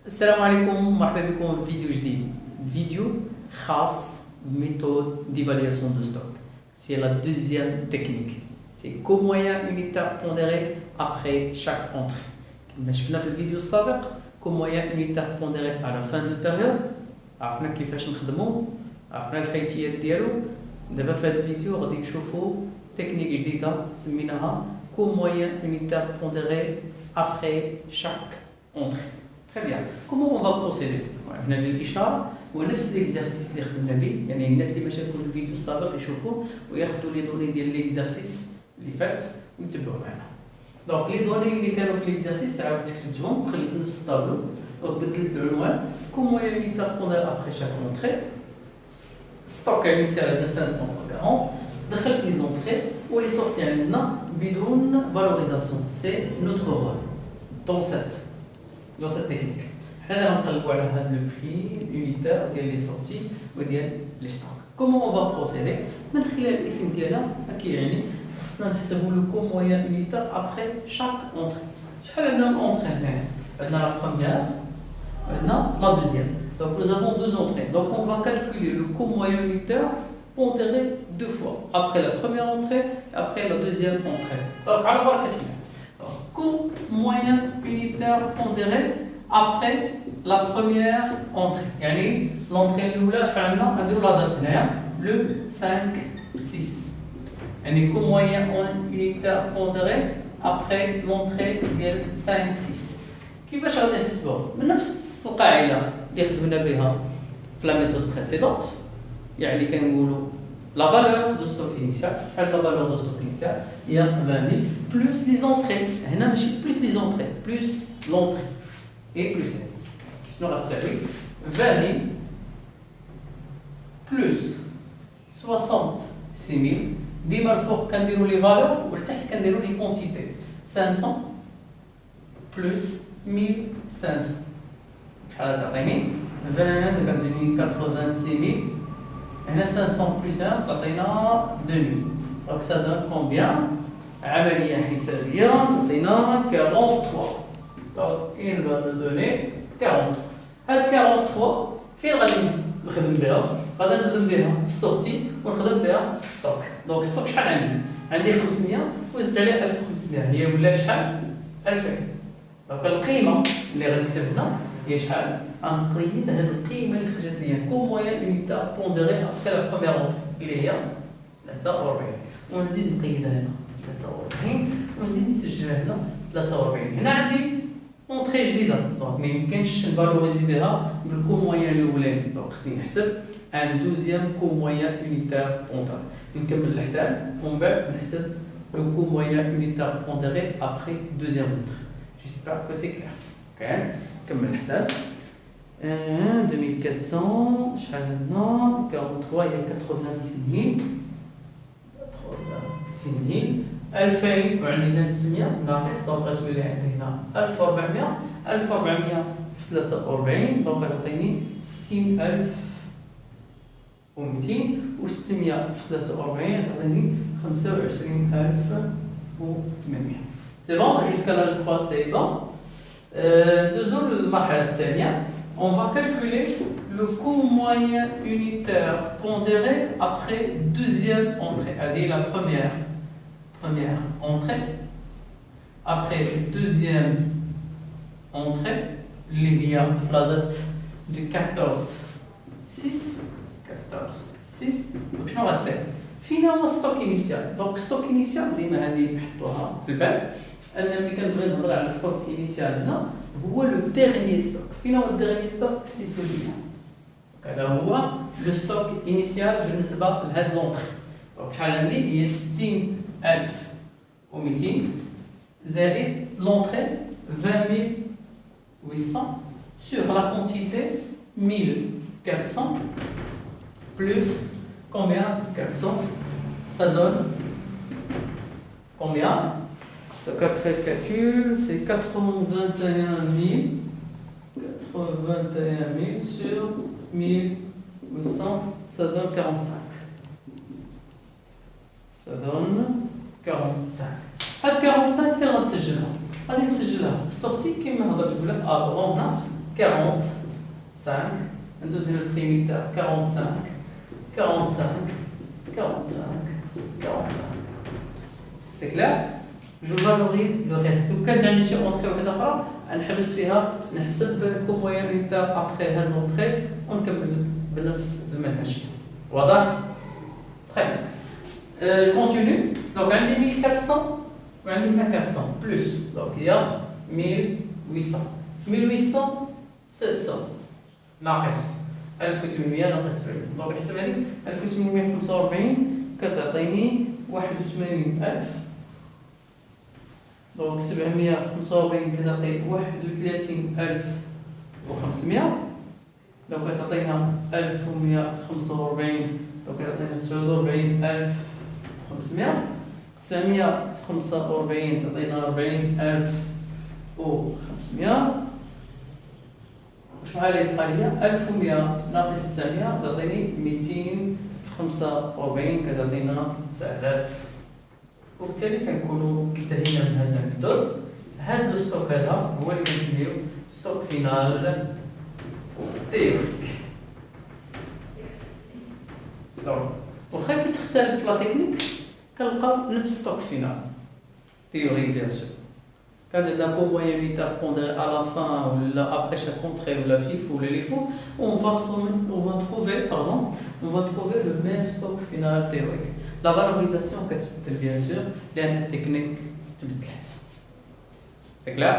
السلام عليكم، مرحبا بكم في فيديو جديد. فيديو خاص بميثود d'évaluation de stock. C'est la deuxième technique. C'est comme moyen unitaire pondéré après chaque entrée. كما شفنا في الفيديو السابق comme moyen unitaire pondéré à la fin de période. عرفنا كيفاش نخدمو، عرفنا الحيتيات ديالو. دابا في هذا الفيديو غادي نشوفوا تكنيك جديدة سميناها comme moyen unitaire pondéré après chaque entrée. Très bien. Comment on va procéder؟ هنا الإشارة هو نفس الإكزرسيس اللي خدمنا به، يعني الناس اللي ما شافوا الفيديو السابق يشوفوه وياخذوا لي دوني ديال الإكزرسيس اللي فات ويتبعوا معنا. دونك لي دوني اللي كانوا في الإكزرسيس عاود كتبتهم وخليت نفس الطابلو، دونك بدلت العنوان كوم موان يونيتير بوندير ابخي شاك اونتري، ستوك انيسيال عندنا 540، دخلت لي زونتري ولي سورتي عندنا بدون فالوريزاسيون، سي نوتر رول دون cette technique. حنا غنقلبوا على هذا لو بري يونيتير ديال لي سورتي وديال لي ستوك. كومون اون فا بروسيدي؟ من خلال الاسم ديالها كيعني خصنا نحسبوا لو كوم موان يونيتير ابخي شاك اونتري. شحال عندنا اونتري هنايا؟ عندنا لا بروميير عندنا لا دوزيام. Donc nous avons deux entrées. Donc on va calculer le coût moyen unitaire pondéré deux fois, après la première entrée et après la deuxième entrée. Donc على بركة الله. Coût moyen unitaire pondéré après la première entrée. يعني l'entrée الأولى شحال عندنا؟ نديرو لا دات هنايا le 5 6. يعني coût moyen unitaire pondéré après l'entrée ديال 5 6. كيفاش غادي نحسبوها؟ من نفس القاعدة اللي خدمنا بها في لا ميثود بريسيدونت. يعني كنقولوا la valeur de stock initial. La valeur de stock initial il y a 20 000 plus les entrées. هنا ماشي plus les entrées, plus l'entrée et plus elle. شنو غتساوي 20 000 plus 66 000. ديما الفوق كنديروا لي فالور والتحت كنديروا لي كونتيتي. 500 plus 1500 شحال تعطيني 20 كتعطيني 86 000. هنا 500 plus 1 تعطينا 2000. Donc ça donne combien؟ عملية حسابية تعطينا 43. Donc il va nous donner 43. هاد 43 فين غادي نخدم بها؟ غادي نخدم بها في السورتي ونخدم بها في الستوك. دونك ستوك شحال عندي؟ عندي 500 وزدت عليها 1500، هي ولات شحال؟ 2000. دونك القيمة اللي غنكتب هنا هي شحال؟ غنقيد هاد القيمة اللي خرجت ليا كوم موان يونيتير بونديري ابخي لا بروميير اونتري اللي هي 43، ونزيد نقيدها هنا 43 ونزيد نسجلها هنا 43. هنا عندي اونتري جديدة، دونك ميمكنش نفالوريزي بها بالكوم موان الاولاني، دونك خصني نحسب ان دوزيام كوم موان يونيتير بونديري. نكمل الحساب ومن بعد نحسب لو كوم موان يونيتير بونديري ابخي دوزيام اونتري. جيسبر كو سي كلير. اوكي نكمل الحساب. 2400 شحال عندنا 43 هي 86000 2000 وعندنا 600 ناقص، دونك غتولي عندي هنا 1400 في 43 دونك غتعطيني 60200 و 600 في 43 غتعطيني 25800. سي بون جوسكا لا جو كوا سي بون. ندوزو للمرحلة الثانية. On va calculer le coût moyen unitaire pondéré après deuxième entrée. C'est-à-dire la première entrée. Après deuxième entrée, il y a la date du 14/6. Donc je vais dire, finalement stock initial. Donc stock initial, ديما هذه نحطوها في البال. أنا ملي كنبغي نهضر على الستوك إنيسيال هنا هو لو ديرنيي ستوك. فين هو الديرنيي ستوك؟ سي سوليا. هذا هو لو ستوك إنيسيال بالنسبة لهاد لونطري. دونك شحال عندي؟ هي 60200 زائد لونطري 20800 sur la quantité 1400 plus combien? 400. Ça donne combien? Donc après le calcul, c'est 81 000 sur 1800, ça donne 45. Ça donne 45. هاد 45 فين غنسجلها؟ غادي نسجلها في السورتي كما هضرت لك افون هنا 45 ندوز هنا البريمي تاع 45 45 45 45 سي كلير جو فالوريز لو ريست لو كانت عندي شي اونطري وحده اخرى نحبس فيها نحسب كومويان تاع ابخي هاد لونطري ونكمل بنفس المنهج واضح طيب جو كونتينيو دونك عندي 1400 وعندي 1400 بلس دونك هي 1800 1800 700 ناقص 1800 ناقص 70 دونك حسب هذه 1845 كتعطيني 81000 دونك 745 كتعطي 31500 دونك كتعطينا 1145 دونك كتعطينا 49500 945 تعطينا 40500 شحال يبقى ليا 1100 ناقص 900 تعطيني 245 كتعطينا 9000 وبالتالي كنكونوا انتهينا من هذا الميثود. هذا لو ستوك هذا هو اللي كنسميو ستوك فينال تيوريك. دونك واخا كتختلف في لا تكنيك كنلقاو نفس ستوك فينال تيوريك بيان سور. Quand il y a un moyen militaire pondéré à la fin ou après chaque entrée ou la FIF ou les FIFO, on va trouver le même stock final théorique. La valorisation bien sûr, il y a une technique de c'est clair?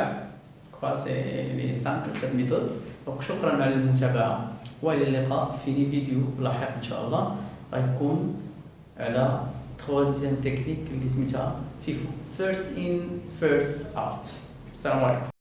Je crois que c'est simple cette méthode. Donc شكرا على المتابعة وإلى اللقاء في فيديو لاحق إن شاء الله غيكون على troisième technique اللي سميتها FIFO. First in, first out. Assalamu alaikum.